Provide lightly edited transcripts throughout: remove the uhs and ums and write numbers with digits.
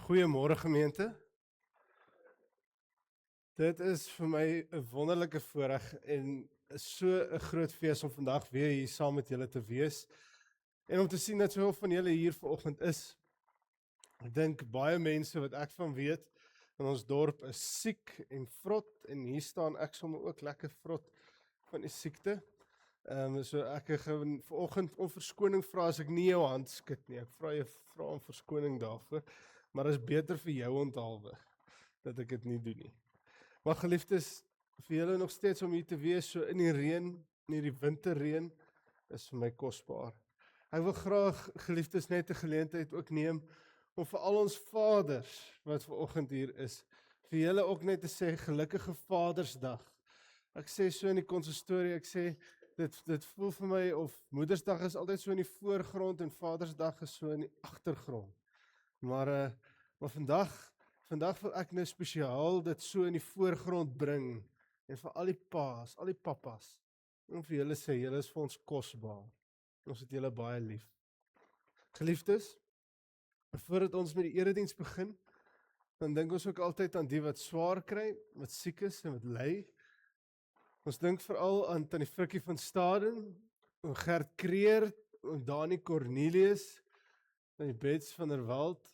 Goeiemôre gemeente. Dit is vir my 'n wonderlike voorreg en so 'n groot fees om vandag weer hier saam met julle te wees. En om te sien dat soveel van julle hier vanoggend is. Ek dink baie mense wat ek van weet in ons dorp is siek en vrot en hier staan ek sommer ook lekker vrot van die siekte. So ek gaan vanoggend om verskoning vra as ek nie jou hand skud nie. Ek vra om verskoning daarvoor, maar is beter vir jou onthaalwe dat ek dit nie doen nie. Maar geliefdes, vir julle nog steeds om hier te wees, so in die reën, in hierdie winterreën, is vir my kosbaar. Ek wil graag, geliefdes, net 'n geleentheid ook neem, om vir al ons vaders, wat vanoggend hier is, vir julle ook net te sê, gelukkige Vadersdag. Ek sê so in die konsistorie, ek sê, dit voel vir my, of Moedersdag is altyd so in die voorgrond, en Vadersdag is so in die agtergrond. Maar vandag wil ek nou spesiaal dit so in die voorgrond bring, en vir al die paas, al die pappas, en vir julle sê, julle is vir ons kosbaar. Ons het julle baie lief. Geliefdes, voordat ons met die erediens begin, dan dink ons ook altyd aan die wat swaar kry, wat siek is en wat ly. Ons dink veral aan Tannie Frikkie van Staden, oom Gert Kreer, oom Dani Cornelius, Tannie Bets van der Walt,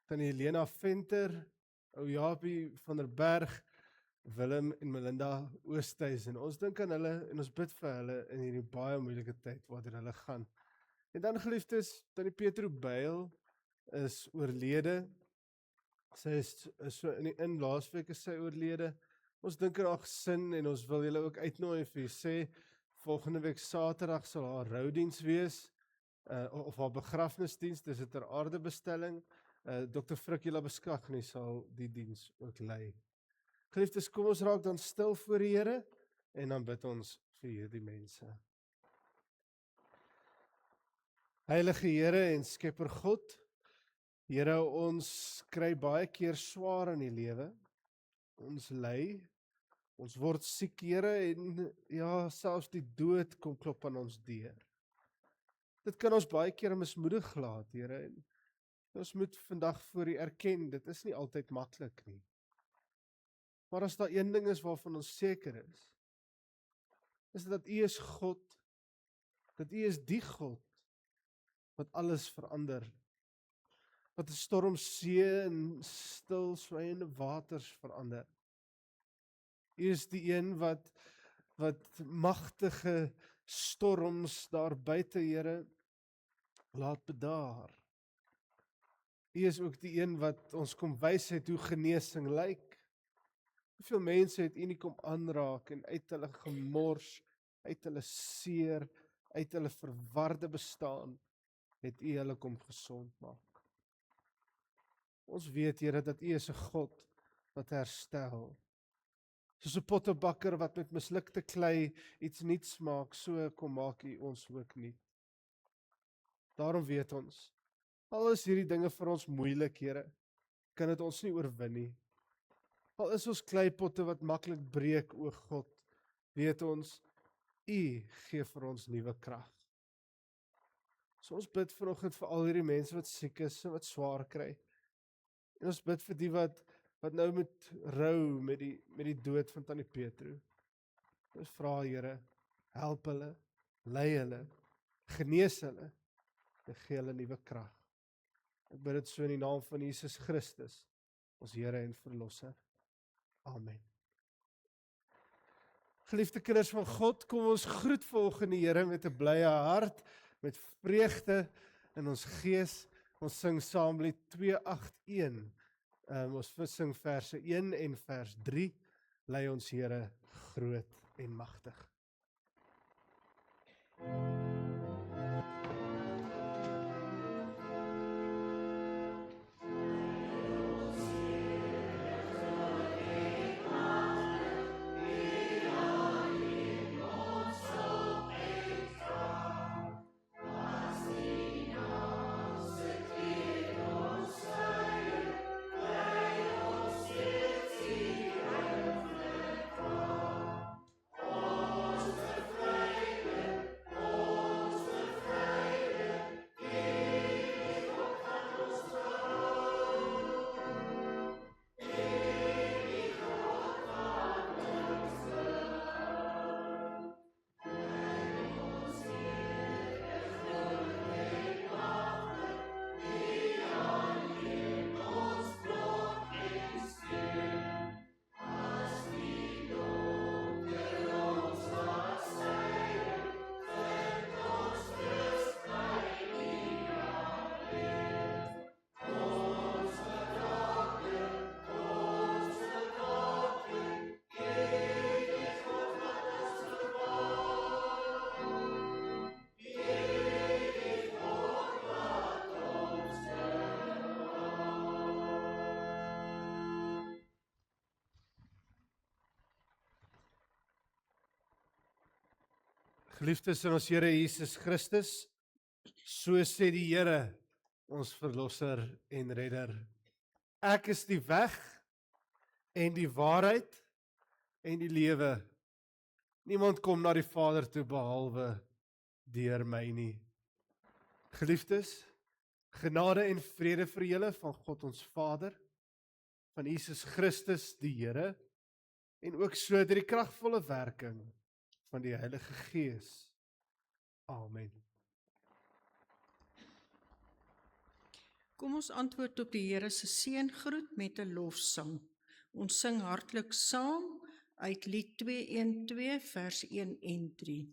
Tannie Helena Venter, ou Japie van der Berg, Willem en Melinda Oosthuis, en ons dink aan hulle en ons bid vir hulle in hierdie baie moeilike tyd waarin hulle gaan. En dan geliefdes, Tannie Petro Byl is oorlede. Sy is so in laasweek is sy oorlede. Ons dink aan haar gesin en ons wil julle ook uitnooi en vir julle sê, volgende week Saterdag sal haar roudiens wees, of haar begrafnisdiens, dis 'n ter aarde bestelling. Dr. Frikkie Beskagni sal die diens ook lei. Geliefdes, kom ons raak dan stil voor die Here en dan bid ons vir hierdie mense. Heilige Here en Skepper God, Here, ons kry baie keer swaar in die lewe. Ons ly, ons word siek, Here, en ja, selfs die dood kom klop aan ons deur. Dit kan ons baie keer mismoedig laat, Here, en ons moet vandag voor U erken, dit is nie altyd maklik nie. Maar as daar een ding is waarvan ons seker is dat U is God, dat U is die God wat alles verander, wat 'n storm see en stil swaaende waters verander. U is die een wat magtige storms daar buite, Here, laat bedaar. U is ook die een wat ons kom wys het hoe genesing lyk. Hoeveel mense het U nie kom aanraak en uit hulle gemors, uit hulle seer, uit hulle verwarde bestaan, het U hulle kom gesond maak. Ons weet, Here, dat U is 'n God wat herstel. Soos 'n pottebakker wat met mislukte klei iets nuuts maak, so kom maak U ons ook nuut. Daarom weet ons, al is hierdie dinge vir ons moeilik, Here, kan dit ons nie oorwin nie. Al is ons kleipotte wat maklik breek, o God, weet ons, U gee vir ons nuwe krag. So ons bid vanoggend vir al hierdie mense wat siek is en wat swaar kry. En ons bid vir die wat nou met rou met die dood van Tannie Petro. Ons vra, Here, help hulle, lei hulle, genees hulle, en gee hulle nuwe krag. Ek bid dit so in die naam van Jesus Christus, ons Here en Verlosser. Amen. Geliefde kinders van God, kom ons groet volgende Here met 'n blye hart, met vreugde in ons gees. Ons sing saam lied 281. Ons sing verse 1 en vers 3. Lei ons Here groot en magtig. Geliefdes in ons Here Jesus Christus, so sê die Here, ons verlosser en redder. Ek is die weg en die waarheid en die lewe. Niemand kom na die Vader toe behalwe deur my nie. Geliefdes, genade en vrede vir julle van God ons Vader, van Jesus Christus die Here, en ook so deur die kragvolle werking van die Heilige Gees. Amen. Kom ons antwoord op die Here se seëngroet met 'n lofsang. Ons sing hartlik saam uit Lied 212 vers 1 en 3.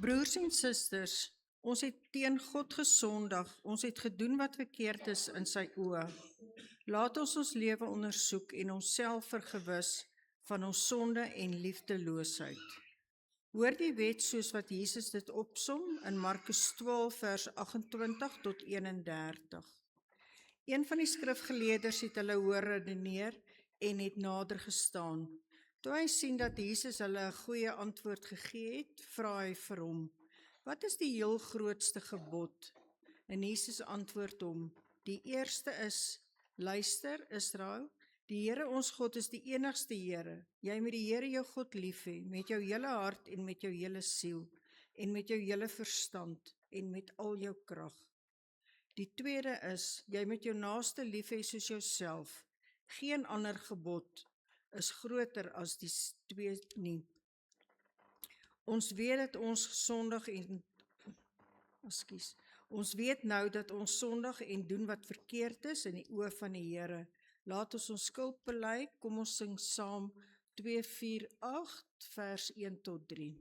Broers en susters, ons het teen God gesondig, ons het gedoen wat verkeerd is in sy oë. Laat ons ons lewe ondersoek en onsself vergewis van ons sonde en liefdeloosheid. Hoor die wet soos wat Jesus dit opsom in Markus 12 vers 28 tot 31. Een van die skrifgeleerders het hulle hoor redeneer en het nader gestaan. Toe hy sien dat Jesus hulle 'n goeie antwoord gegee het, vra hy vir hom: "Wat is die heel grootste gebod?" En Jesus antwoord hom: "Die eerste is: Luister, Israel, die Here ons God is die enigste Here. Jy moet die Here jou God lief hê met jou hele hart en met jou hele siel en met jou hele verstand en met al jou krag. Die tweede is: jy moet jou naaste lief hê soos jouself. Geen ander gebod is groter as die twee nie. Ons weet dat ons gesondig en Ons weet nou dat ons sondig en doen wat verkeerd is in die oë van die Here. Laat ons ons skuld bely. Kom ons sing saam 248 vers 1 tot 3.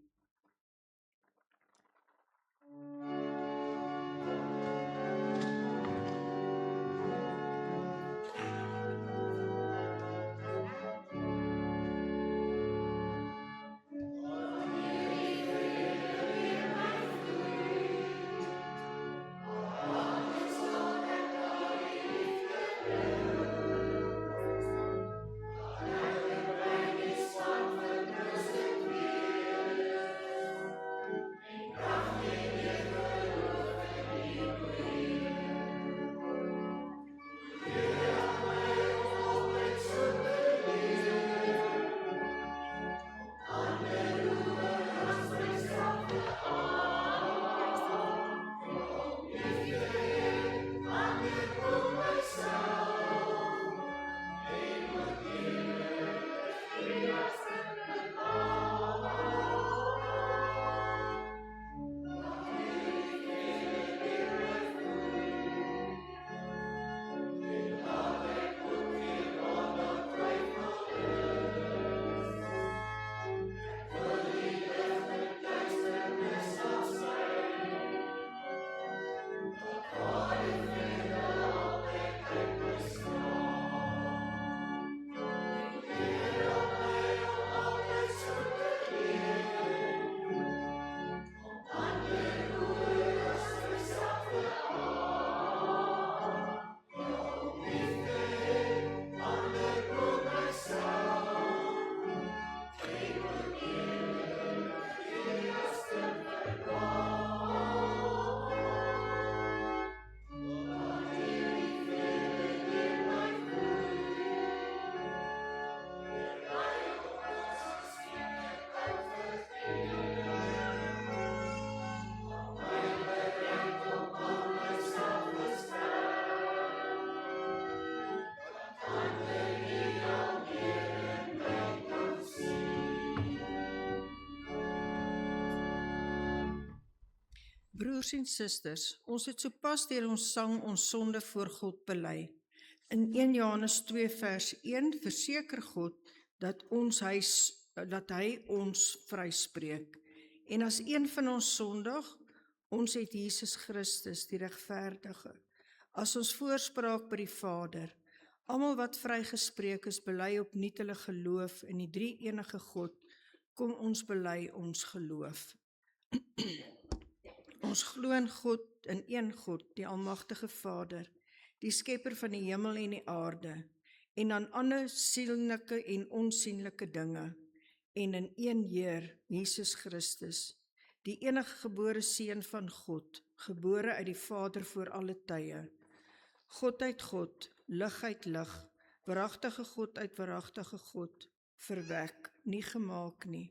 Broers en susters, ons het sopas deur ons sang ons sonde voor God bely. In 1 Johannes 2 vers 1 verseker God dat hy ons vryspreek. En as een van ons sondig, ons het Jesus Christus, die regverdige, as ons voorspraak by die Vader. Almal wat vrygespreek is, bely opnuut hulle geloof in die drie-enige God. Kom ons bely ons geloof. Ons glo in God, in een God, die almagtige Vader, die skepper van die hemel en die aarde, en aan ander sienlike en onsienlike dinge, en in een Heer, Jesus Christus, die enige gebore Seun van God, gebore uit die Vader voor alle tye, God uit God, lig uit lig, waaragtige God uit waaragtige God, verwek, nie gemaak nie,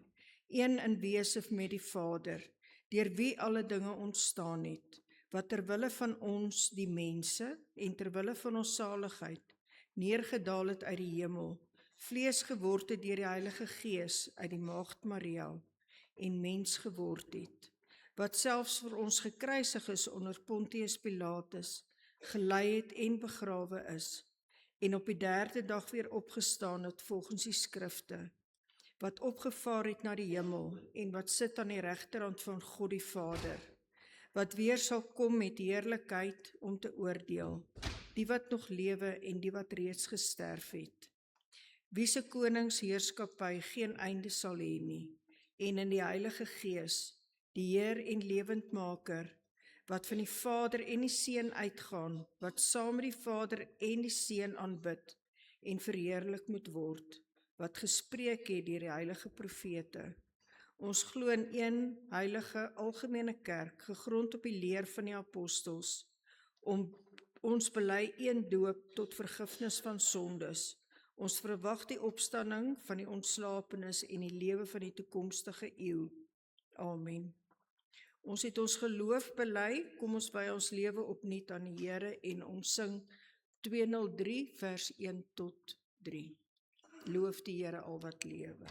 een in wese met die Vader, deur wie alle dinge ontstaan het, wat terwille van ons, die mense, en terwille van ons saligheid, neergedaal het uit die hemel, vlees geword het deur die Heilige Gees uit die Maagd Maria, en mens geword het, wat selfs vir ons gekruisig is onder Pontius Pilatus, gelei het en begrawe is, en op die 3de dag weer opgestaan het volgens die skrifte, wat opgevaar het na die hemel, en wat sit aan die regterhand van God die Vader, wat weer sal kom met heerlikheid om te oordeel, die wat nog lewe en die wat reeds gesterf het, wie se koningsheerskappy geen einde sal hê nie, en in die Heilige Gees, die Heer en lewendmaker, wat van die Vader en die Seun uitgaan, wat saam met die Vader en die Seun aanbid en verheerlik moet word, wat gespreek het deur die heilige profete. Ons glo in een heilige algemene kerk, gegrond op die leer van die apostels, ons bely een doop tot vergifnis van sondes. Ons verwag die opstanding van die ontslapenis en die lewe van die toekomstige eeu. Amen. Ons het ons geloof bely, kom ons wy ons lewe opnuut aan die Here en ons sing 203 vers 1 tot 3. Loof die Here al wat lewe.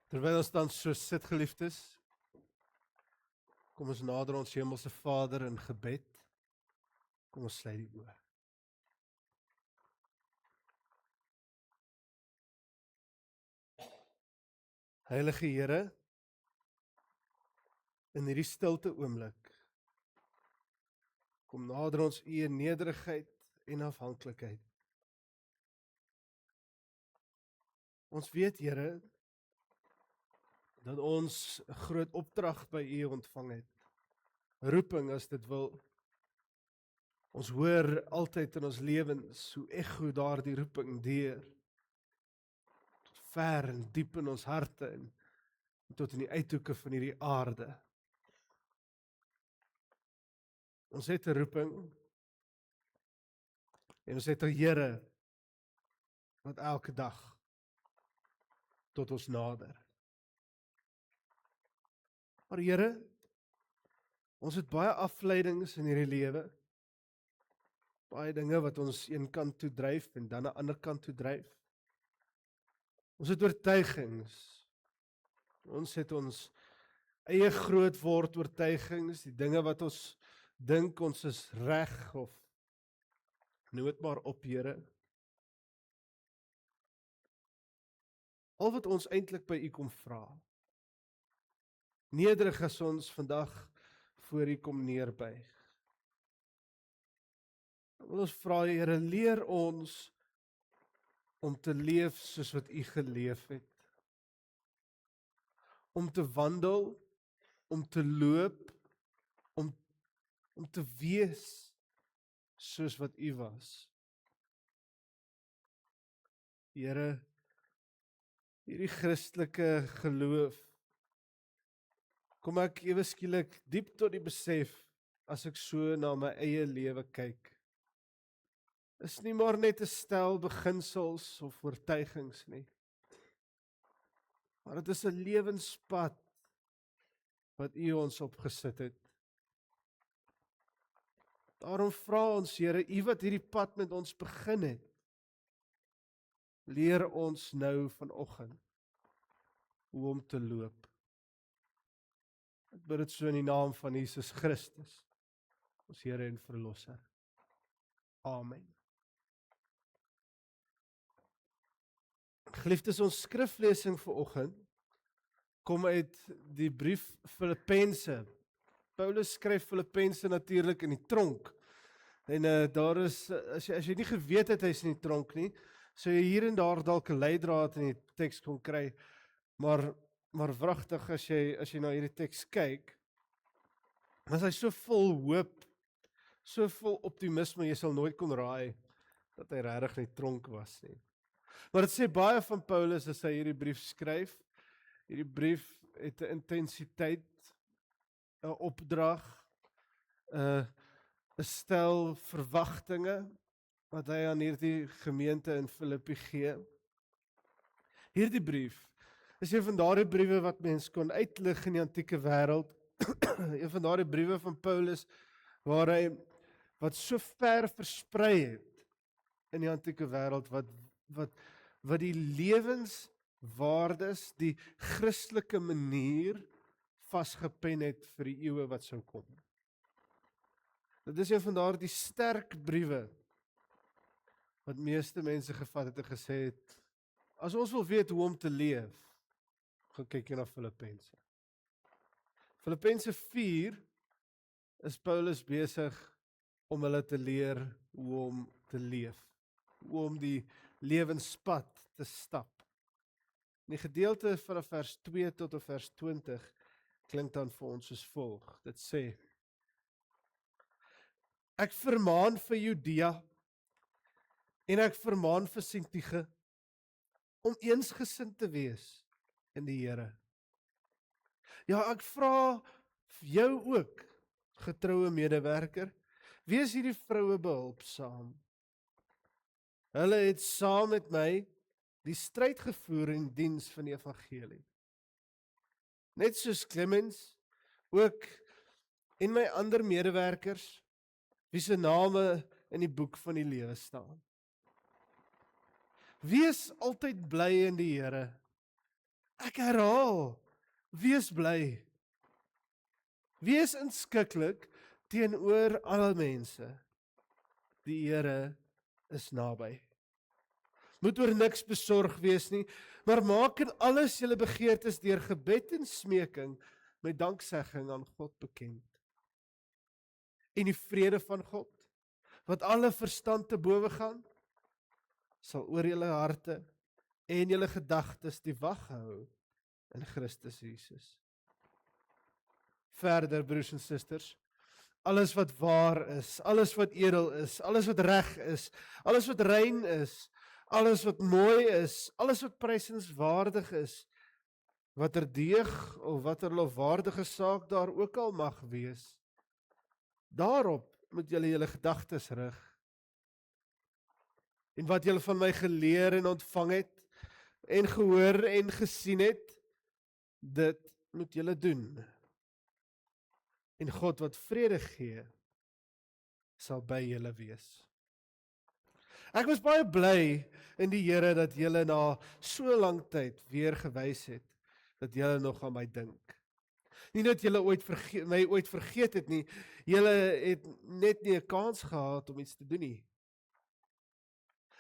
Terwyl ons dan so sit, geliefdes, kom ons nader ons Hemelse Vader in gebed. Kom ons sluit die oë. Heilige Here, in hierdie stilte oomblik, kom nader ons U in nederigheid en afhanklikheid. Ons weet, Here, dat ons 'n groot opdrag by U ontvang het. Roeping, as dit wil, Ons hoor altyd in ons lewens hoe echo daardie roeping deur, tot ver en diep in ons harte en tot in die uithoeke van hierdie aarde. Ons het 'n roeping en ons het 'n Here wat elke dag tot ons nader. Maar Here, ons het baie afleidings in hierdie lewe, baie dinge wat ons een kant toe dryf en dan 'n ander kant toe dryf. Ons het oortuigings, ons het ons eie groot word oortuigings, die dinge wat ons dink ons is reg of noem dit maar op, Here. Al wat ons eintlik by U kom vra, nederig as ons vandag voor U kom neerbuig. Wil ons vra, Here, leer ons om te leef soos wat U geleef het. Om te wandel, om te loop, om te wees soos wat U was. Here, hierdie Christelike geloof, kom ek ewe skielik diep tot die besef, as ek so na my eie lewe kyk, is nie maar net 'n stel beginsels of oortuigings nie, maar dit is 'n lewenspad wat U ons opgesit het. Daarom vra ons, Here, U wat hierdie pad met ons begin het, leer ons nou vanoggend hoe om te loop. Ek bid dit so in die naam van Jesus Christus, ons Here en Verlosser. Amen. Geliefdes, ons skriflesing vanoggend kom uit die brief Filippense. Paulus skryf Filippense natuurlik in die tronk. En daar is, as jy nie geweet het hy is in die tronk nie, sou jy hier en daar dalk 'n leidraad in die teks kon kry. Maar wragtig as jy na hierdie teks kyk, was hy so vol hoop, so vol optimisme, jy sal nooit kon raai dat hy regtig in die tronk was nie. Maar dit sê baie van Paulus as hy hierdie brief skryf. Hierdie brief het 'n intensiteit, 'n opdrag, 'n stel verwagtinge wat hy aan hierdie gemeente in Filippi gee. Hierdie brief is een van daardie briewe wat mens kon uitlig in die antieke wêreld. Een van daardie briewe van Paulus waar hy wat so ver versprei het in die antieke wêreld wat die lewenswaardes, die Christelike manier vasgepen het vir die eeue wat sou kom. Dit is een van daardie sterk briewe wat meeste mense gevat het en gesê het, as ons wil weet hoe om te leef, gaan kyk jy na Filippense. Filippense 4 is Paulus besig om hulle te leer hoe om te leef, hoe om die lewenspad te stap. In die gedeelte van vers 2 tot op vers 20 klink dan vir ons soos volg. Dit sê: Ek vermaan vir Judea en ek vermaan vir Sintige om eensgesind te wees in die Here. Ja, ek vra jou ook, getroue medewerker, wees hierdie vroue behulpsaam. Hulle het saam met my die stryd gevoer in diens van die evangelie. Net soos Clemens, ook en my ander medewerkers, wie se name in die boek van die lewe staan. Wees altyd bly in die Here. Ek herhaal, wees bly. Wees inskikkelik teenoor alle mense. Die Here is naby. Moet oor niks besorg wees nie, maar maak in alles julle begeertes deur gebed en smeking met danksegging aan God bekend. En die vrede van God, wat alle verstand te bowe gaan, sal oor julle harte en julle gedagtes die wag hou in Christus Jesus. Verder, broers en susters, alles wat waar is, alles wat edel is, alles wat reg is, alles wat rein is, alles wat mooi is, alles wat prysenswaardig is, watter deeg of watter lofwaardige saak daar ook al mag wees, daarop moet julle julle gedagtes rig. En wat julle van my geleer en ontvang het, en gehoor en gesien het, dit moet julle doen. En God wat vrede gee, sal by julle wees. Ek was baie bly in die Here dat julle na so lang tyd weer gewys het, dat julle nog aan my dink. Nie dat julle my ooit vergeet het nie, julle het net nie 'n kans gehad om iets te doen nie.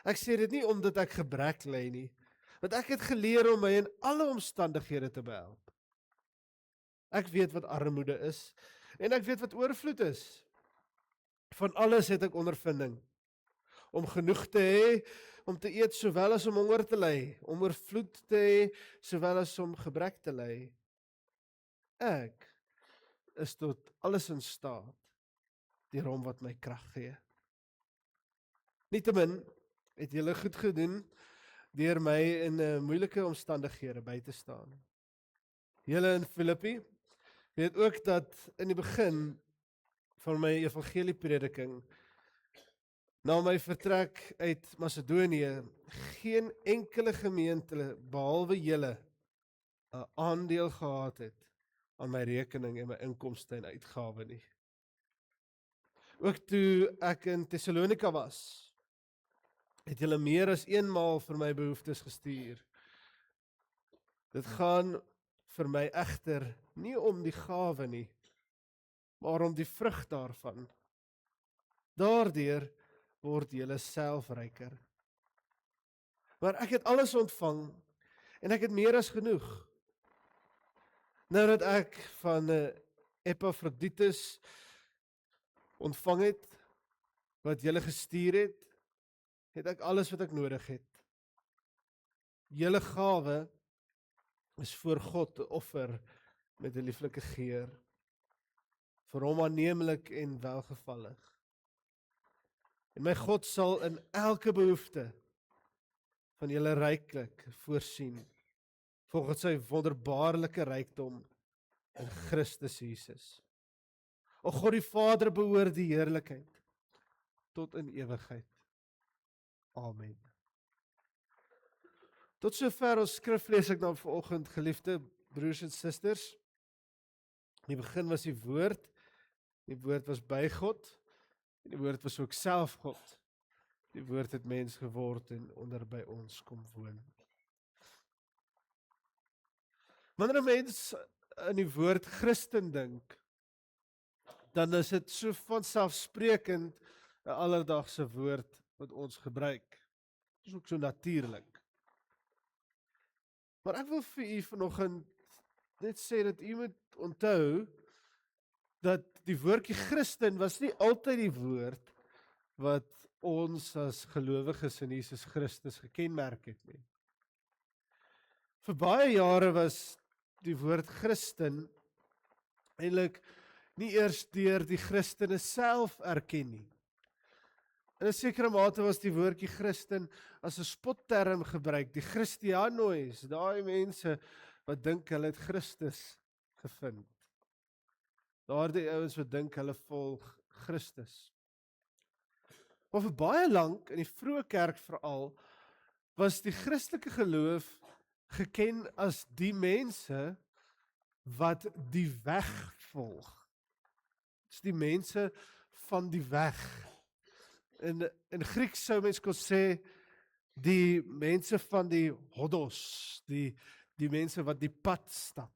Ek sê dit nie omdat ek gebrek ly nie, want ek het geleer om my in alle omstandighede te behelp. Ek weet wat armoede is, en ek weet wat oorvloed is. Van alles het ek ondervinding. Om genoeg te hê, om te eet sowel as om honger te ly, om oorvloed te hê, sowel as om gebrek te ly. Ek is tot alles in staat, deur hom wat my krag gee. Nietemin het julle goed gedoen, deur my in moeilike omstandighede by te staan. Julle in Filippi weet ook dat in die begin van my evangelieprediking, na my vertrek uit Macedonië, geen enkele gemeente behalwe julle 'n aandeel gehad het aan my rekening en my inkomste en uitgawe nie. Ook toe ek in Thessalonika was, het julle meer as eenmaal vir my behoeftes gestuur. Dit gaan vir my egter nie om die gawe nie, maar om die vrug daarvan. Daardeur word julle self ryker. Maar ek het alles ontvang, en ek het meer as genoeg. Nou dat ek van Epaphroditus ontvang het, wat julle gestuur het ek alles wat ek nodig het. Julle gawe is voor God 'n offer met 'n lieflike geur, vir hom aanneemlik en welgevallig. En my God sal in elke behoefte van julle ryklik voorsien, volgens sy wonderbaarlike rykdom in Christus Jesus. O God die Vader behoort die heerlikheid tot in ewigheid. Amen. Tot sover ons skrif lees ek dan vanoggend, geliefde broers en susters. In die begin was die woord was by God, en die woord was ook self God. Die woord het mens geword en onder by ons kom woon. Wanneer 'n mens aan die woord Christen dink, dan is dit so vanselfsprekend 'n alledaagse woord wat ons gebruik. Dit is ook so natuurlik. Maar ek wil vir u vanoggend net sê dat u moet onthou dat die woordjie Christen was nie altyd die woord wat ons as gelowiges in Jesus Christus gekenmerk het nie. Vir baie jare was die woord Christen eintlik nie eers deur die Christene self erken nie. In 'n sekere mate was die woordjie Christen as 'n spotterm gebruik, die Christianois, daai mense wat dink hulle het Christus gevind. Daardie ouens wat dink hulle volg Christus. Maar vir baie lank, in die vroeë kerk veral, was die Christelike geloof geken as die mense wat die weg volg. Dit is die mense van die weg. In Grieks sou mens kon sê, die mense van die hodos, die mense wat die pad stap.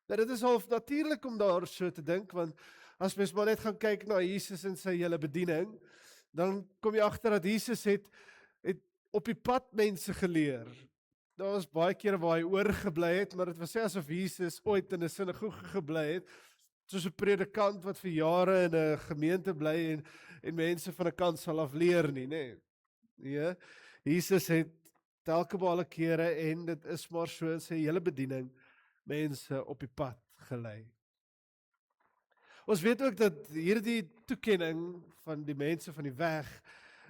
Nou, dit is half natuurlik om daar so te dink, want as mens maar net gaan kyk na Jesus en sy hele bediening, dan kom jy agter dat Jesus het op die pad mense geleer. Daar was baie kere waar hy oorgebly het, maar dit was asof Jesus ooit in 'n sinagoge gebly het, soos 'n predikant wat vir jare in 'n gemeente bly en mense van 'n kant sal af leer nie, nê? Ja, Jesus het telke male kere, en dit is maar so in sy hele bediening, mense op die pad gelei. Ons weet ook dat hierdie toekenning van die mense van die weg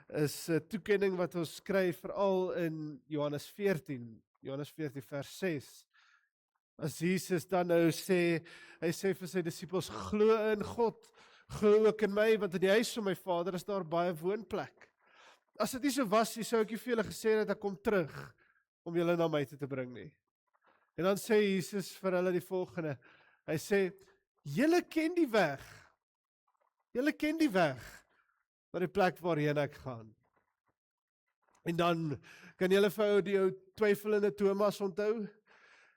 is 'n toekenning wat ons kry veral in Johannes 14 vers 6. As Jesus dan nou sê, hy sê vir sy disippels, glo in God, glo ook in my, want in die huis van my Vader is daar baie woonplek. As dit nie so was nie, sou ek nie vir julle gesê het, ek kom terug om julle na my toe te bring nie. En dan sê Jesus vir hulle die volgende, hy sê, julle ken die weg, julle ken die weg, na die plek waarheen ek gaan. En dan kan julle vir ou die ou twyfelende Thomas onthou?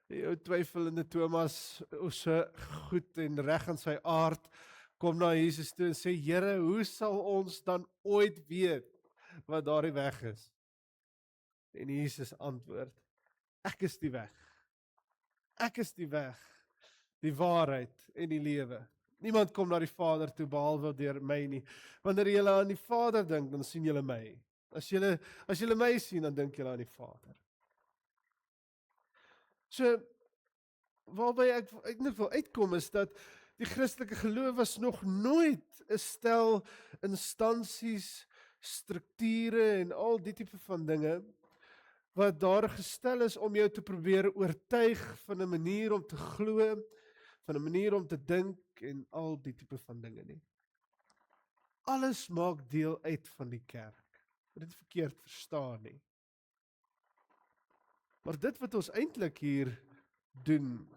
Die ou twyfelende Thomas, so goed en reg aan sy aard, kom na Jesus toe en sê, Here, hoe sal ons dan ooit weet wat daardie weg is? En Jesus antwoord, ek is die weg. Ek is die weg, die waarheid en die lewe. Niemand kom na die Vader toe behalwe deur my nie. Wanneer julle aan die Vader dink, dan sien julle my. As julle my sien, dan dink julle aan die Vader. So, waarby ek net wil uitkom is dat die Christelike geloof was nog nooit 'n stel instansies, strukture en al die tipe van dinge wat daar gestel is om jou te probeer oortuig van 'n manier om te glo, van 'n manier om te dink en al die tipe van dinge nie. Alles maak deel uit van die kerk. Dit verkeerd verstaan nie. Maar dit wat ons eintlik hier doen,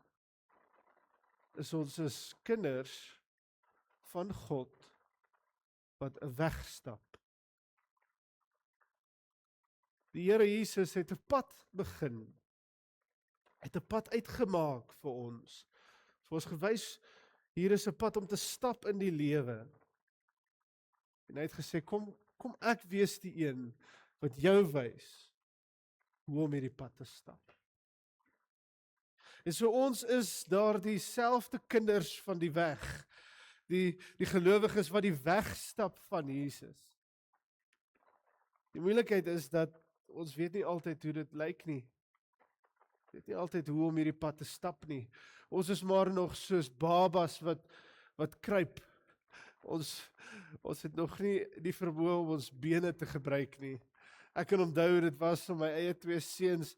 is ons is kinders van God wat 'n weg stap. Die Here Jesus het 'n pad begin. Het 'n pad uitgemaak vir ons. Vir ons gewys, hier is 'n pad om te stap in die lewe. En hy het gesê, kom ek wees die een wat jou wys hoe om hierdie pad te stap. En so ons is daar dieselfde kinders van die weg, die gelowiges wat die weg stap van Jesus. Die moeilikheid is dat ons weet nie altyd hoe dit lyk nie. Ons weet nie altyd hoe om hierdie pad te stap nie. Ons is maar nog soos babas wat kruip. Ons het nog nie die vermoë om ons bene te gebruik nie. Ek kan onthou, dit was om my eie 2 seuns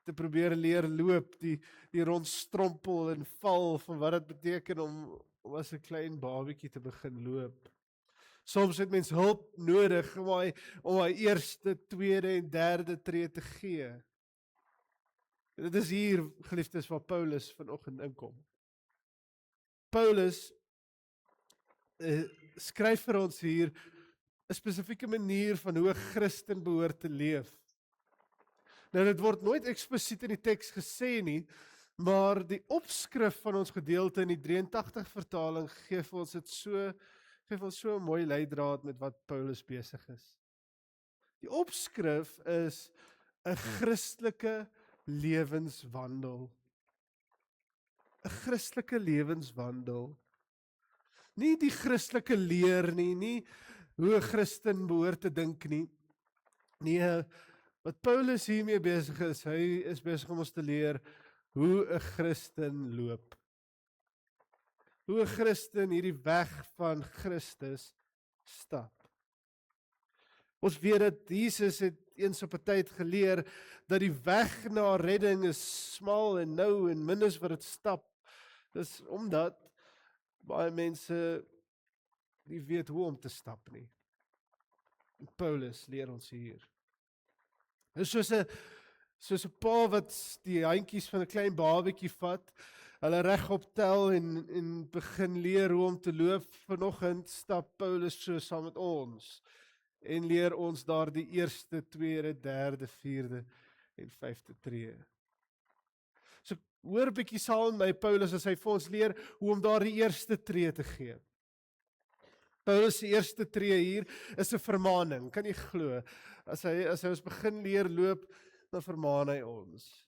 te probeer leer loop, die rondstrompel en val van wat dit beteken om as 'n klein babietjie te begin loop. Soms het mens hulp nodig om hy eerste, tweede en derde tree te gee. Dit is hier, geliefdes, waar Paulus vanoggend inkom. Paulus skryf vir ons hier 'n spesifieke manier van hoe 'n Christen behoort te leef. Nou, dit word nooit eksplisiet in die teks gesê nie, maar die opskrif van ons gedeelte in die 83 vertaling gee vir ons so 'n mooi leidraad met wat Paulus besig is. Die opskrif is 'n Christelike lewenswandel. 'n Christelike lewenswandel. Nie die Christelike leer nie hoe 'n Christen behoort te dink nie. Nee, wat Paulus hiermee besig is, hy is besig om ons te leer hoe 'n Christen loop. Hoe 'n Christen hierdie weg van Christus stap. Ons weet dat Jesus het eens op 'n tyd geleer dat die weg na redding is smal en nou en min is wat dit stap. Dis omdat baie mense nie weet hoe om te stap nie. En Paulus leer ons hier. Dit is soos 'n pa wat die handjies van 'n klein babatjie vat, hulle regop tel en begin leer hoe om te loop. Vanoggend stap Paulus so saam met ons en leer ons daar die eerste, tweede, derde, vierde en vyfde tree. So hoor 'n bietjie saam met my Paulus as hy vir ons leer hoe om daar die eerste tree te gee. Paulus se eerste tree hier is 'n vermaaning, kan jy glo? As hy ons begin leer loop, dan vermaan hy ons.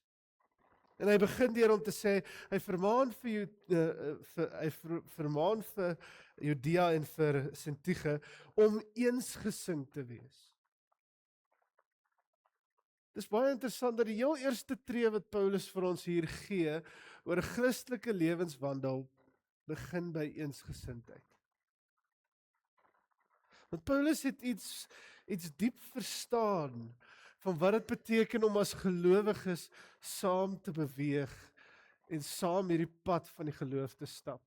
En hy begin deur om te sê, hy vermaan vir Judea en vir Sintige om eensgesind te wees. Dis baie interessant dat die heel eerste tree wat Paulus vir ons hier gee oor 'n Christelike lewenswandel begin by eensgesindheid. Want Paulus het iets diep verstaan van wat dit beteken om as gelowiges saam te beweeg en saam hierdie pad van die geloof te stap.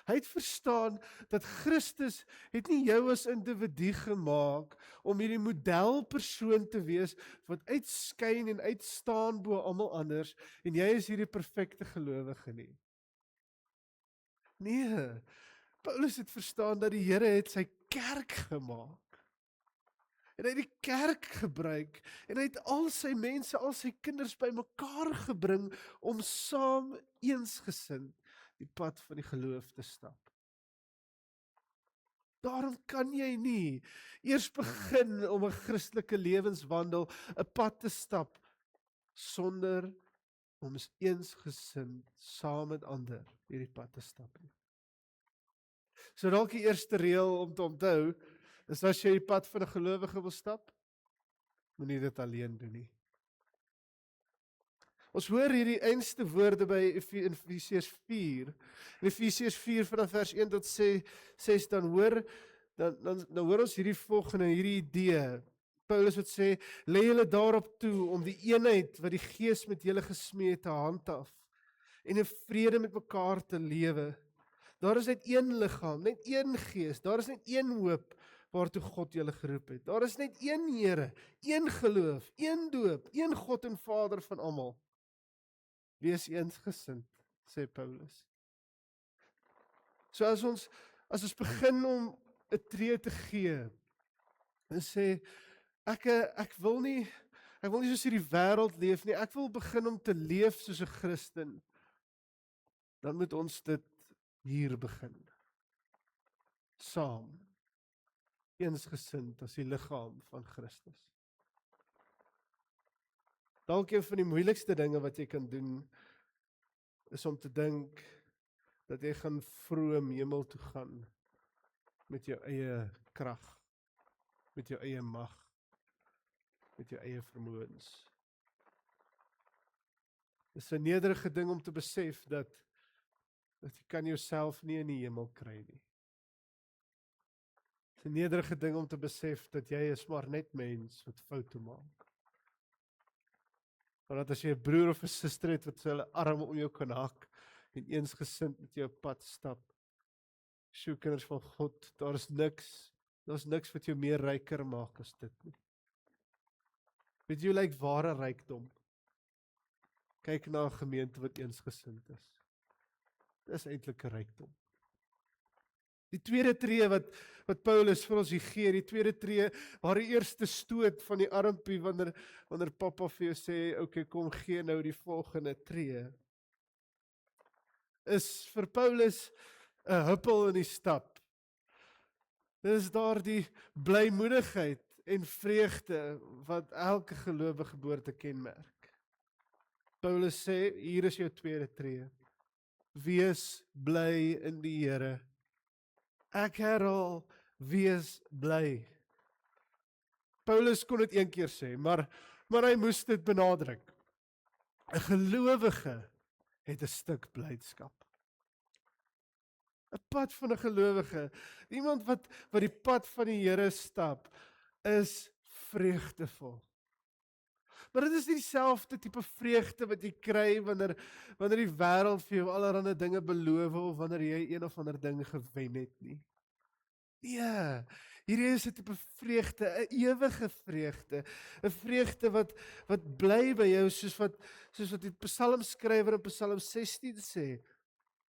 Hy het verstaan dat Christus het nie jou as individu gemaak om hierdie modelpersoon te wees wat uitskyn en uitstaan bo almal anders en jy is hierdie perfekte gelowige nie. Nee, Paulus het verstaan dat die Here het sy kerk gemaak. En hy het die kerk gebruik en hy het al sy mense, al sy kinders bymekaar gebring om saam eensgesind die pad van die geloof te stap. Daarom kan jy nie eers begin om 'n Christelike lewenswandel, 'n pad te stap, sonder om eensgesind saam met ander hierdie pad te stap nie. So dalk die eerste reël om te onthou, is as jy die pad van 'n gelowige wil stap, moenie dit alleen doen nie. Ons hoor hierdie einste woorde by Efesiërs 4. In Efesiërs 4 vanaf vers 1 tot 6 dan hoor ons hierdie volgende, hierdie idee. Paulus wat sê, lê julle daarop toe om die eenheid wat die Gees met julle gesmee het te handhaaf en in vrede met mekaar te lewe. Daar is net een liggaam, net een Gees, daar is net een hoop waartoe God julle geroep het. Daar is net een Here, een geloof, een doop, een God en Vader van almal. Wees eensgesind, sê Paulus. So as ons begin om 'n tree te gee, en sê, ek wil nie soos hierdie wêreld leef nie, ek wil begin om te leef soos 'n Christen, dan moet ons dit hier begin. Saam, eensgesind as die liggaam van Christus. Dalk een van die moeilikste dinge wat jy kan doen, is om te dink dat jy gaan vroom hemel toe gaan met jou eie krag, met jou eie mag, met jou eie vermoëns. Dit is 'n nederige ding om te besef dat jy kan jouself nie in die hemel kry nie. Dit is 'n nederige ding om te besef dat jy is maar net mens wat foute maak. Maar dat as jy 'n broer of 'n suster het wat hulle arm om jou kan hak en eensgesind met jou pad stap, kinders van God, daar's niks wat jou meer ryker maak as dit nie. Weet jy hoe lyk ware rykdom? Kyk na 'n gemeente wat eensgesind is. Dis eintlik 'n rykdom. Die tweede tree wat Paulus vir ons hier gee, die tweede tree, waar die eerste stoot van die armpie, wanneer pappa vir jou sê, okay, kom gee nou die volgende tree, is vir Paulus 'n huppel in die stap. Dis daardie blymoedigheid en vreugde wat elke gelowige behoort te kenmerk. Paulus sê, hier is jou tweede tree. Wees bly in die Here. Ek herhaal, wees bly. Paulus kon dit een keer sê, maar hy moes dit benadruk. 'n gelowige het 'n stuk blydskap. 'n Pad van 'n gelowige, iemand wat die pad van die Here stap, is vreugdevol. Maar dit is nie dieselfde tipe vreugde wat jy kry wanneer die wêreld vir jou allerlei dinge beloof of wanneer jy een of ander ding gewen het nie. Nee, hierdie is 'n tipe vreugde, 'n ewige vreugde, 'n vreugde wat bly by jou, soos wat die psalmskrywer in Psalm 16 sê.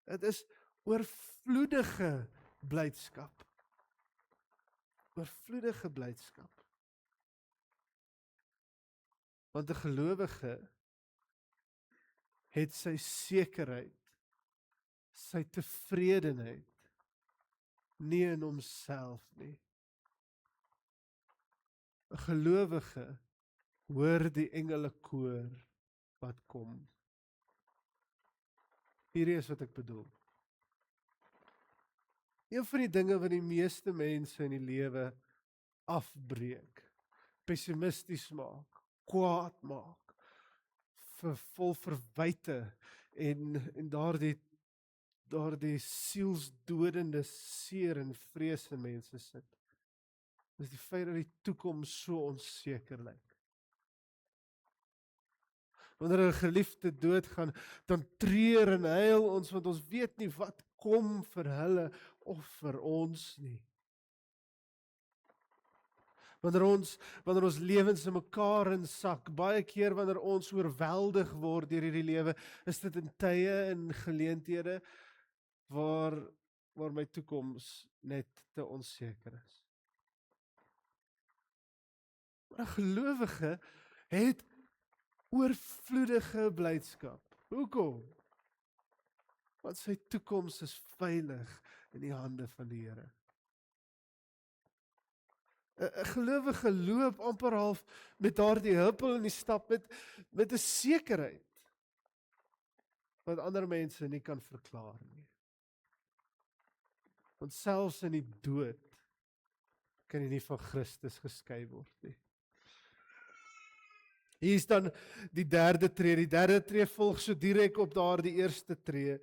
Dit is oorvloedige blydskap. Oorvloedige blydskap. Want 'n gelowige het sy sekerheid, sy tevredenheid nie in homself nie. 'n Gelowige hoor die engele koor wat kom. Hierdie is wat ek bedoel. Een van die dinge wat die meeste mense in die lewe afbreek, pessimisties maak, kwaad maak, vol verwyte en daardie daardie sielsdodende seer en vrees in mense sit. Dis die feit dat die toekoms so onseker lyk. Wanneer 'n geliefde doodgaan, dan treur en huil ons, want ons weet nie wat kom vir hulle of vir ons nie. Wanneer ons lewens in mekaar insak, baie keer wanneer ons oorweldig word deur hierdie lewe, is dit in tye en geleenthede waar my toekoms net te onseker is. Maar 'n gelowige het oorvloedige blydskap. Hoekom? Want sy toekoms is veilig in die hande van die Here. 'n Gelowige loop amper half met daardie huppel in die stap met 'n sekerheid wat ander mense nie kan verklaar nie. Want selfs in die dood kan jy nie van Christus geskei word nie. Hier is dan die derde tree. Die derde tree volg so direk op daardie eerste tree.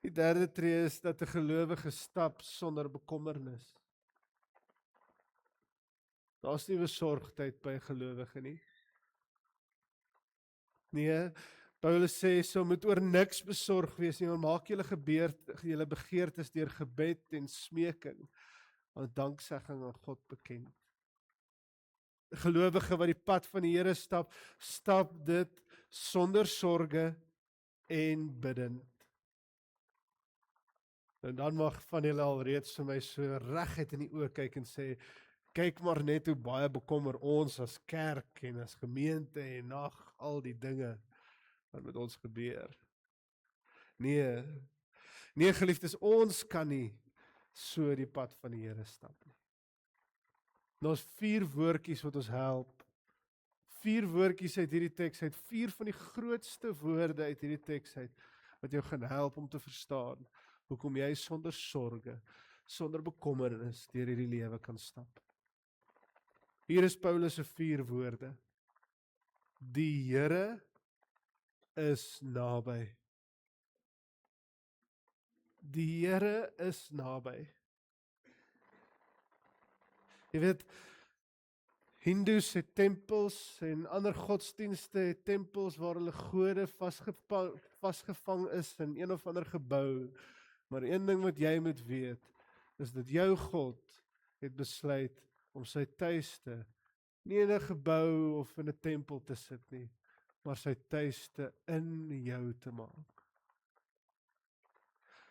Die derde tree is dat 'n gelowige stap sonder bekommernis. Daar's nie besorgdheid by 'n gelowige nie. Nee, Paulus sê, so moet oor niks besorg wees nie, maar maak julle begeertes deur gebed en smeking, aan danksegging aan God bekend. 'n Gelowige wat die pad van die Here stap dit sonder sorge en bidend. En dan mag van julle al reeds vir my so reguit in die oë kyk en sê, kyk maar net hoe baie bekommer ons as kerk en as gemeente en al die dinge wat met ons gebeur. Nee geliefdes, ons kan nie so die pad van die Here stap nie. Daar's 4 woordjies wat ons help. 4 woordjies uit hierdie teks uit, 4 van die grootste woorde uit hierdie teks uit, wat jou gaan help om te verstaan hoekom jy sonder sorge, sonder bekommernis deur hierdie lewe kan stap. Hier is Paulus se 4 woorde. Die Here is naby. Die Here is naby. Jy weet, Hindus het tempels en ander godsdienste het tempels waar hulle gode vasgevang is in een of ander gebou. Maar een ding wat jy moet weet, is dat jou God het besluit om sy tuiste nie in 'n gebou of in 'n tempel te sit nie, maar sy tuiste in jou te maak.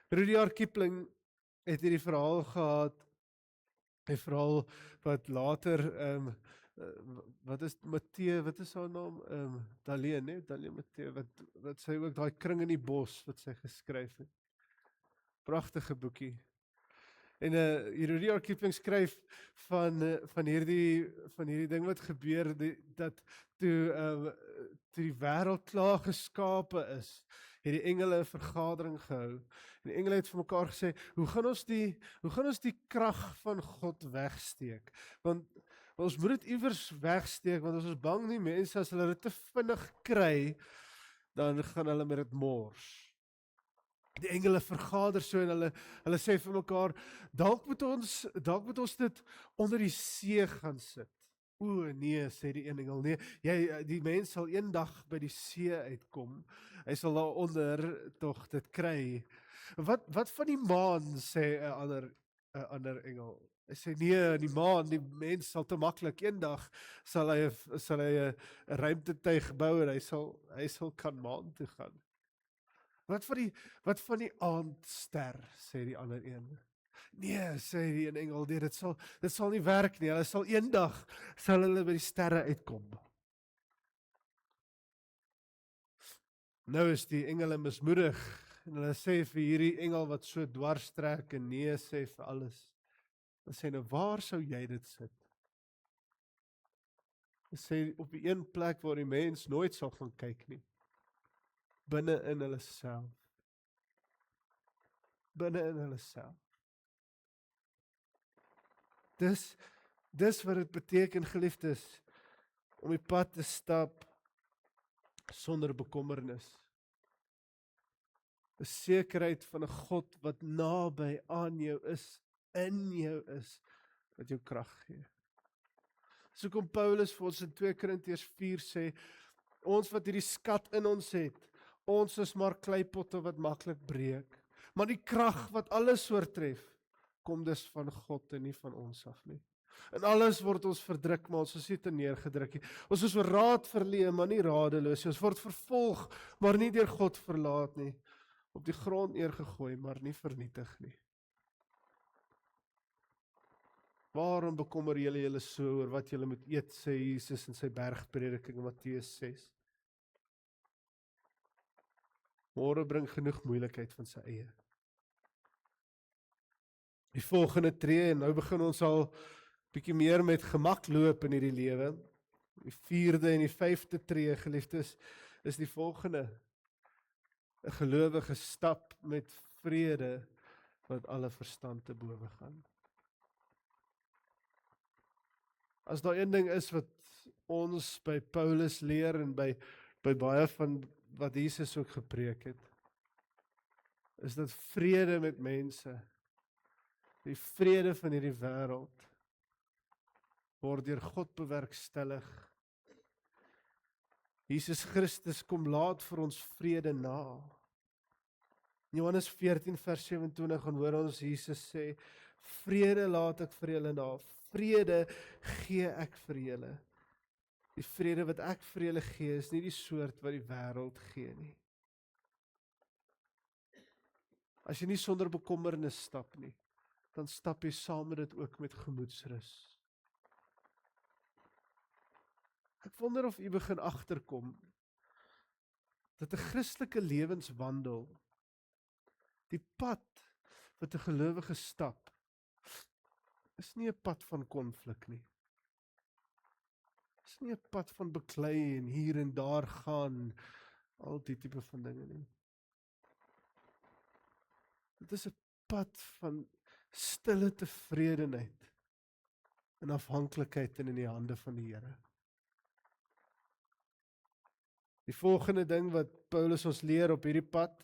Rudyard Kipling het hierdie verhaal gehad, 'n verhaal wat later wat is haar naam? Daleen, né? Daleen Matthee, wat sy ook daai kring in die bos wat sy geskryf het. Pragtige boekie. En Rudyard Kipling skryf van hierdie ding wat gebeur, dat toe die wêreld klaar geskape is, het die engele 'n vergadering gehou. En die engele het vir mekaar gesê, hoe gaan ons die krag van God wegsteek? Want ons moet dit iewers wegsteek, want ons is bang die mense, as hulle dit te vinnig kry, dan gaan hulle met dit mors. Die engele vergader so en hulle sê vir mekaar, dalk moet ons dit onder die see gaan sit. O nee, sê die een engel, nee, die mens sal eendag by die see uitkom, hy sal daaronder tog dit kry. Wat van die maan, sê 'n ander engel. Hy sê nee, die maan, die mens sal te maklik, eendag sal hy 'n ruimtetuig bou en hy sal kan maan toe gaan. Wat van die aandster, sê die ander een. Nee, sê die een engel, dit sal nie werk nie, eendag sal hulle by die sterre uitkom. Nou is die engele mismoedig, en hulle sê vir hierdie engel wat so dwarstrek en nee sê vir alles. Hulle sê, nou waar sou jy dit sit? Hulle sê, op die een plek waar die mens nooit sal gaan kyk nie. Binne in hulle self. Binne in hulle self. Dis wat dit beteken, geliefdes, om die pad te stap sonder bekommernis. 'n sekerheid van 'n God wat naby aan jou is, in jou is, wat jou krag gee. So kom Paulus vir ons in 2 Korintiërs 4 sê, ons wat hierdie skat in ons het, ons is maar kleipotte wat maklik breek, maar die krag wat alles oortref, kom dus van God en nie van ons af nie. In alles word ons verdruk, maar ons is nie te neergedruk nie. Ons is oor raad verleë, maar nie radeloos nie. Ons word vervolg, maar nie deur God verlaat nie. Op die grond neergegooi, maar nie vernietig nie. Waarom bekommer julle so oor wat julle moet eet, sê Jesus in sy bergprediking in Matteus 6. Môre bring genoeg moeilikheid van sy eie. Die volgende tree, en nou begin ons al bietjie meer met gemak loop in hierdie lewe. Die 4de en die 5de tree, geliefdes, is die volgende. 'n gelowige stap met vrede wat alle verstand te bowe gaan. As daar een ding is wat ons by Paulus leer en by baie van wat Jesus ook gepreek het, is dat vrede met mense, die vrede van hierdie wêreld, word deur God bewerkstellig. Jesus Christus kom laat vir ons vrede na. In Johannes 14 vers 27 gaan hoor ons Jesus sê, vrede laat ek vir julle na, vrede gee ek vir julle. Die vrede wat ek vir julle gee, is nie die soort wat die wêreld gee nie. As jy nie sonder bekommernis stap nie, dan stap jy saam met dit ook met gemoedsrus. Ek wonder of u begin agterkom, dat 'n Christelike lewenswandel, die pad wat 'n gelowige stap, is nie 'n pad van konflik nie. Is nie 'n pad van beklei en hier en daar gaan, al die tipe van dinge nie. Dit is 'n pad van stille tevredenheid en afhanklikheid en in die hande van die Here. Die volgende ding wat Paulus ons leer op hierdie pad,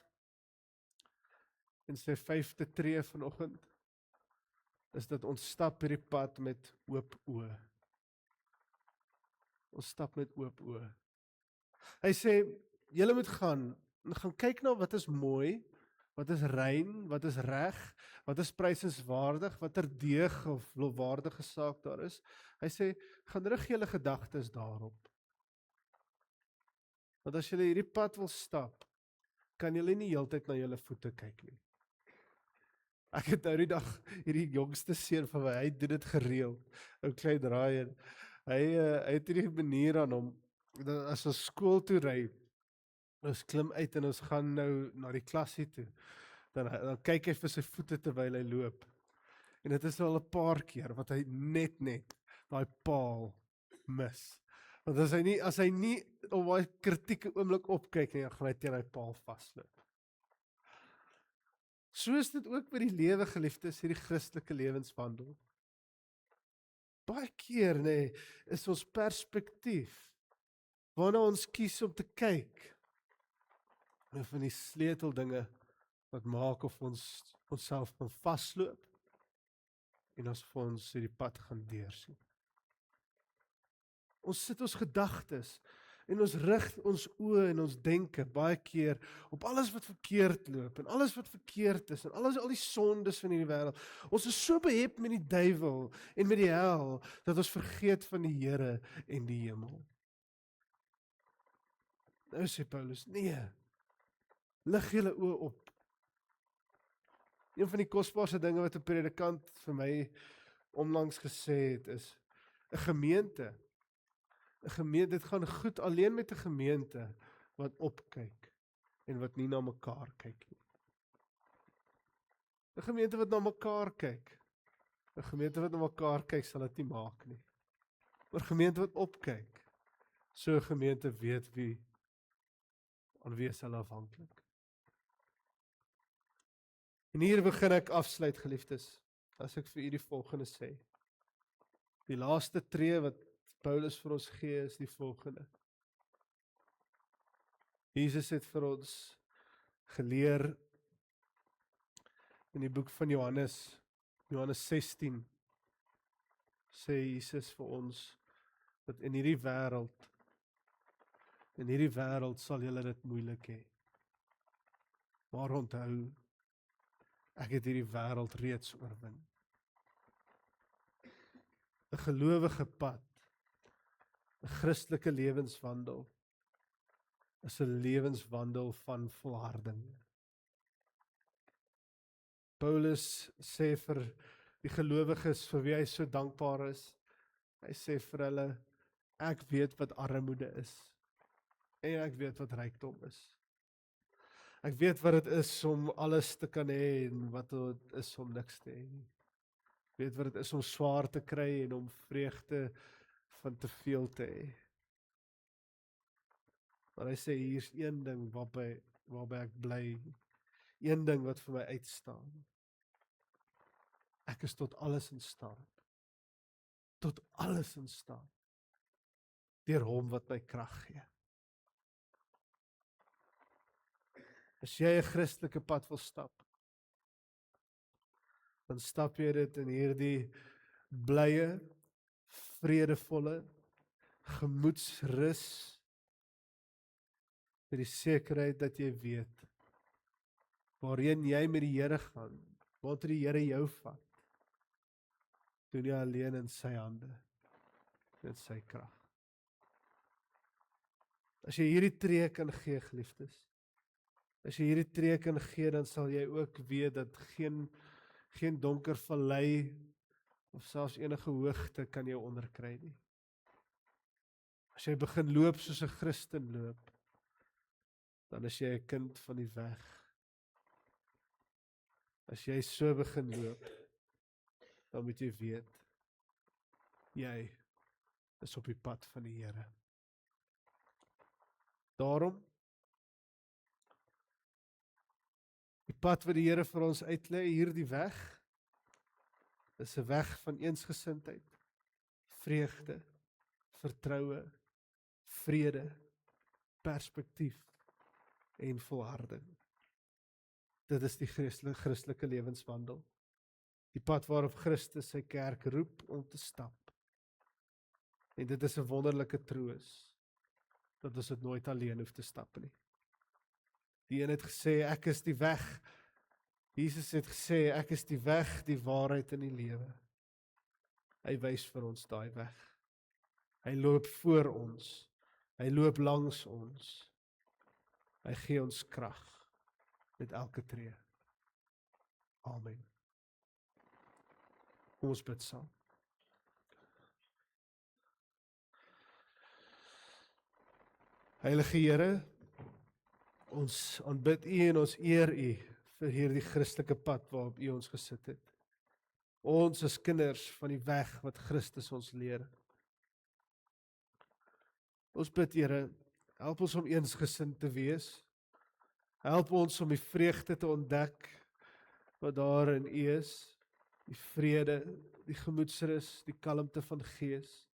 in sy 5de tree vanoggend, is dat ons stap hierdie pad met oop oë. Ons stap met oop oë. Hy sê, julle moet gaan kyk na wat is mooi, wat is rein, wat is reg, wat is prysenswaardig, watter deeg of lofwaardige saak daar is. Hy sê, gaan rig julle gedagtes daarop. Want as julle hierdie pad wil stap, kan julle nie heeltyd na julle voete kyk nie. Ek het nou die dag hierdie jongste seun van my, hy doen dit gereeld, ou klein Ryan. Hy het hierdie manier aan hom, as ons skool toe ry, ons klim uit en ons gaan nou na die klasie toe, dan kyk hy vir sy voete terwyl hy loop. En dit is al 'n paar keer wat hy net daai paal mis. Want as hy nie op daai kritieke oomblik opkyk nie, dan gaan hy teen hy paal vasloop. So is dit ook by die lewe, geliefdes, hierdie Christelike lewenswandel. Baie keer, is ons perspektief, waarna ons kies om te kyk, en van die sleuteldinge wat maak of ons onsself kan vasloop, en ons vir ons hierdie pad gaan deursien. Ons sit ons gedagtes, en ons rig ons oë en ons denke baie keer op alles wat verkeerd loop, en alles wat verkeerd is, en al die sondes van hierdie wêreld. Ons is so behep met die duiwel en met die hel, dat ons vergeet van die Here en die hemel. Nou sê Paulus, nee, lig julle oë op. Een van die kosbaarste dinge wat 'n predikant vir my onlangs gesê het, is 'n gemeente, dit gaan goed alleen met 'n gemeente wat opkyk en wat nie na mekaar kyk nie. 'n gemeente wat na mekaar kyk, 'n gemeente wat na mekaar kyk sal dit nie maak nie. Maar 'n gemeente wat opkyk, so 'n gemeente weet aan wie is hulle afhanklik. En hier begin ek afsluit, geliefdes, as ek vir u die volgende sê. Die laaste tree wat Paulus vir ons gee is die volgende. Jesus het vir ons geleer in die boek van Johannes 16, sê Jesus vir ons, dat in hierdie wêreld sal julle dit moeilik hê. Maar onthou, ek het hierdie wêreld reeds oorwin. 'n gelowige pad, 'n Christelike lewenswandel, is 'n lewenswandel van volharding. Paulus sê vir die gelowiges vir wie hy so dankbaar is, hy sê vir hulle, ek weet wat armoede is, en ek weet wat rykdom is. Ek weet wat dit is om alles te kan hê, en wat dit is om niks te hê nie. Ek weet wat dit is om swaar te kry, en om vreugde van te veel te hê. Maar hy sê, hier is een ding waarby ek bly, een ding wat vir my uitstaan. Ek is tot alles in staat. Tot alles in staat. Deur hom wat my krag gee. As jy 'n Christelike pad wil stap, dan stap jy dit in hierdie blye, vredevolle, gemoedsrus, met die sekerheid dat jy weet, waarheen jy met die Here gaan, waartoe die Here jou vat, doen jy alleen in sy hande, met sy krag. As jy hierdie tree kan gee, geliefdes, as jy hierdie tree kan gee, dan sal jy ook weet dat geen donker vallei, of selfs enige hoogte kan jou onderkry nie. As jy begin loop soos 'n Christen loop, dan is jy 'n kind van die weg. As jy so begin loop, dan moet jy weet, jy is op die pad van die Here. Daarom, die pad wat die Here vir ons uitlei, hierdie weg, is 'n weg van eensgesindheid, vreugde, vertroue, vrede, perspektief en volharding. Dit is die Christelike lewenswandel. Die pad waarop Christus sy kerk roep om te stap. En dit is 'n wonderlike troos, dat ons dit nooit alleen hoef te stap nie. Die een het gesê, ek is die weg. Jesus het gesê, ek is die weg, die waarheid en die lewe. Hy wys vir ons daai weg. Hy loop voor ons. Hy loop langs ons. Hy gee ons krag met elke tree. Amen. Kom ons bid saam. Heilige Here, ons aanbid U en ons eer U vir hierdie Christelike pad waarop U ons gesit het. Ons is kinders van die weg wat Christus ons leer. Ons bid, Here, help ons om eensgesind te wees. Help ons om die vreugde te ontdek wat daar in U is, die vrede, die gemoedsrus, die kalmte van gees.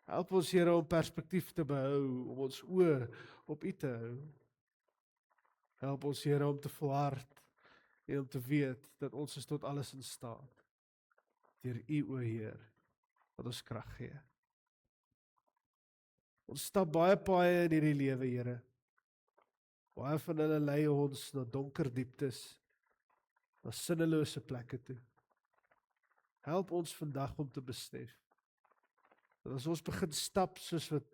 Help ons, Here, om perspektief te behou, om ons oë op U te hou. Help ons, Here, om te volhard en om te weet dat ons is tot alles in staat, deur U, o Heer, wat ons krag gee. Ons stap baie paaie in hierdie lewe, Here. Baie van hulle lei ons na donker dieptes, na sinnelose plekke toe. Help ons vandag om te besef, dat as ons begin stap soos wat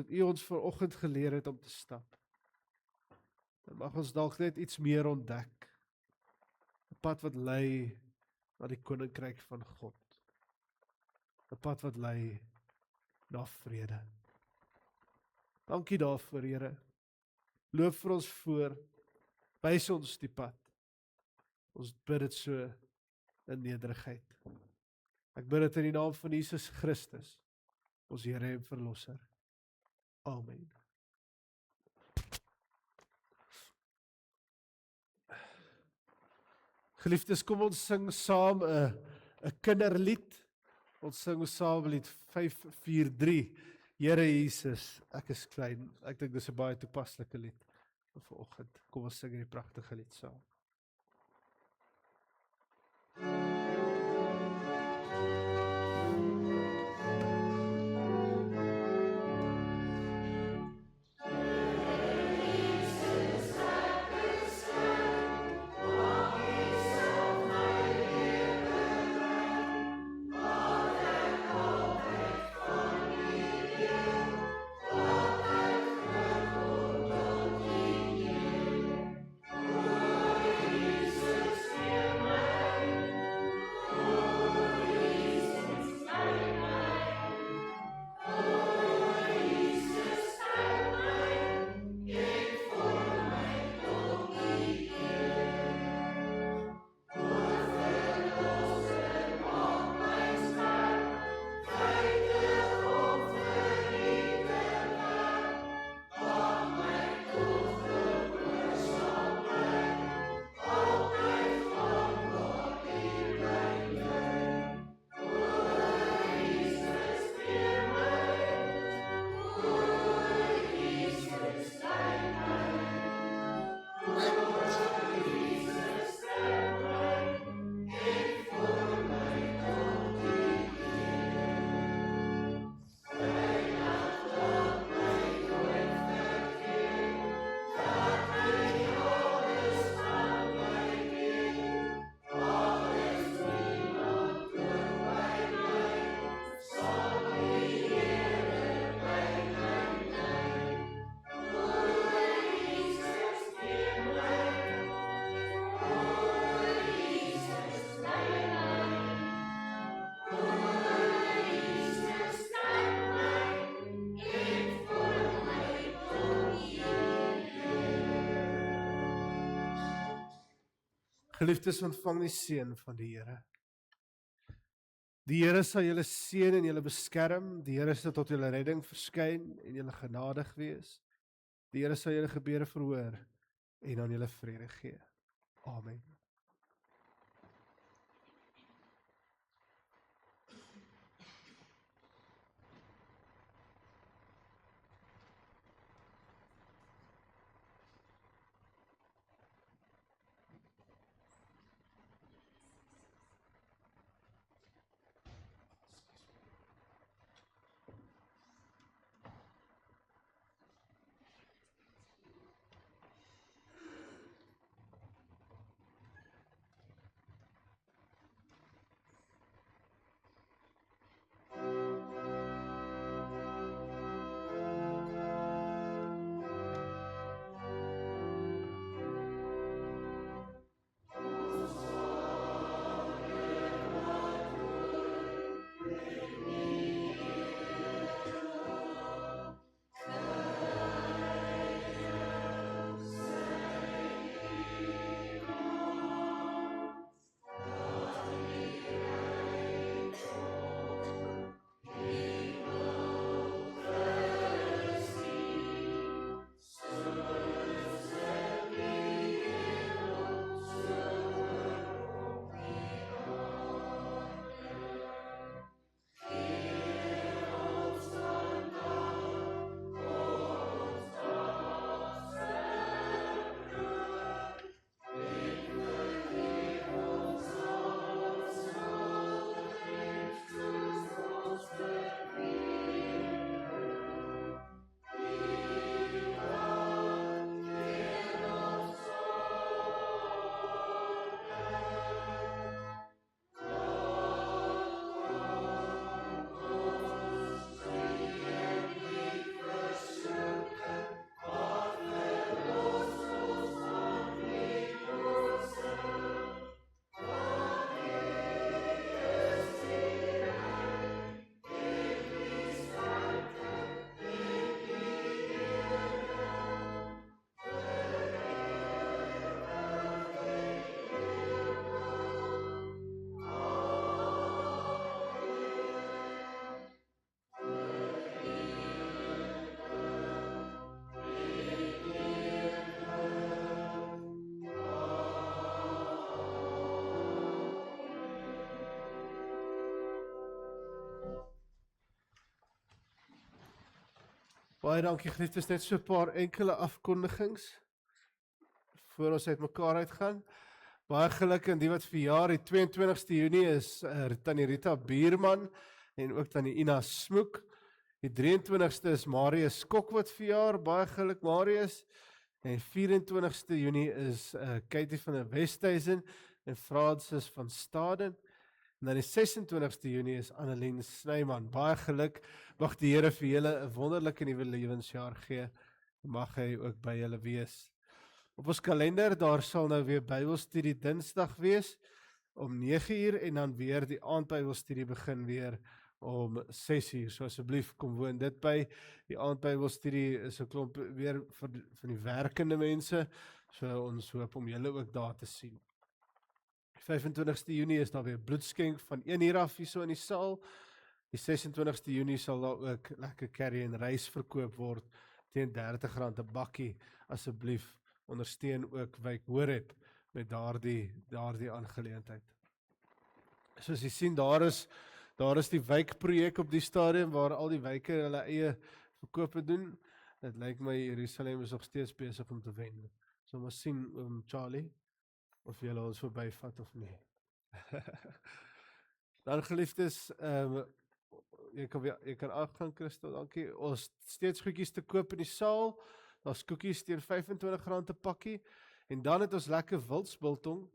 U ons vanoggend geleer het om te stap, dan mag ons dalk net iets meer ontdek. 'n Pad wat lei na die koninkryk van God. 'n Pad wat lei na vrede. Dankie daarvoor, Here. Loop vir ons voor. Wys ons die pad. Ons bid dit so in nederigheid. Ek bid dit in die naam van Jesus Christus, ons Here en Verlosser. Amen. Geliefdes, kom ons sing saam 'n kinderlied. Ons sing saam lied 543. Here Jesus, ek is klein. Ek dink dis 'n baie toepaslike lied. vanoggend. Kom ons sing hierdie pragtige lied saam. Geliefdes, ontvang die seën van die Here. Die Here sal julle seën en julle beskerm. Die Here sal tot julle redding verskyn en julle genadig wees. Die Here sal julle gebede verhoor en aan julle vrede gee. Amen. Baie dankie, geliefdes, net so 'n paar enkele afkondigings. voor ons uitmekaar uitgaan. Baie geluk aan die wat verjaar, die 22ste Junie is Tannie Rita Bierman en ook Tannie Ina Smoek. Die 23ste is Marius Kok wat verjaar, baie geluk Marius. En 24ste Junie is Katie van der Westhuizen en Francis van Staden. En dan die 26ste Junie is Annelien Snyman. Baie geluk, mag die Here vir julle 'n wonderlike nuwe lewensjaar gee. Mag hy ook by julle wees. Op ons kalender, daar sal nou weer Bybelstudie Dinsdag wees om 9:00 en dan weer die aandbybelstudie begin weer om 6:00. So asseblief kom woon dit by. Die aandbybelstudie is 'n klomp weer van die werkende mense. So ons hoop om julle ook daar te sien. 25ste Junie is daar weer bloedskenk van 1:00 af hierso in die saal. Die 26ste Junie sal daar ook lekker curry en rys verkoop word teen R30 'n bakkie. Asseblief ondersteun ook Wyk Horeb met daardie aangeleentheid. Soos jy sien, daar is die wijkprojek op die stadium waar al die wijke hulle eie verkope doen. Dit lyk my Jerusalem is nog steeds besig om te wen. So ons sien Charlie of jy ons verbyvat of nie. Dan geliefdes, jy kan afgaan Christel, dankie. Ons steeds goedjies te koop in die saal. Daar's koekies teen R25 'n pakkie. En dan het ons lekker wildsbiltong,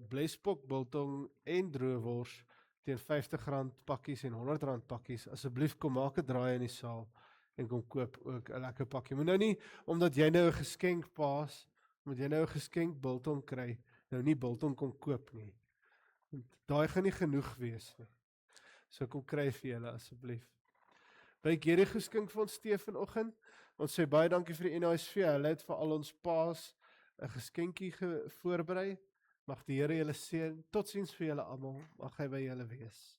blespok biltong en droewors teen R50 pakkies en R100 pakkies. Asseblief kom maak 'n draai in die saal en kom koop ook 'n lekker pakkie. Moet nou nie, omdat jy nou 'n geskenk paas, moet jy nou 'n geskenk biltong kry, nou nie biltong kom koop nie. Daai gaan nie genoeg wees nie. So kom kry vir julle asseblief. Wyk hierdie geskink vir ons vanoggend. Ons sê baie dankie vir die NHSV. Hulle het vir al ons paas 'n geskenkie voorberei. Mag die Here julle seën. Totsiens vir julle almal. Mag hy by julle wees.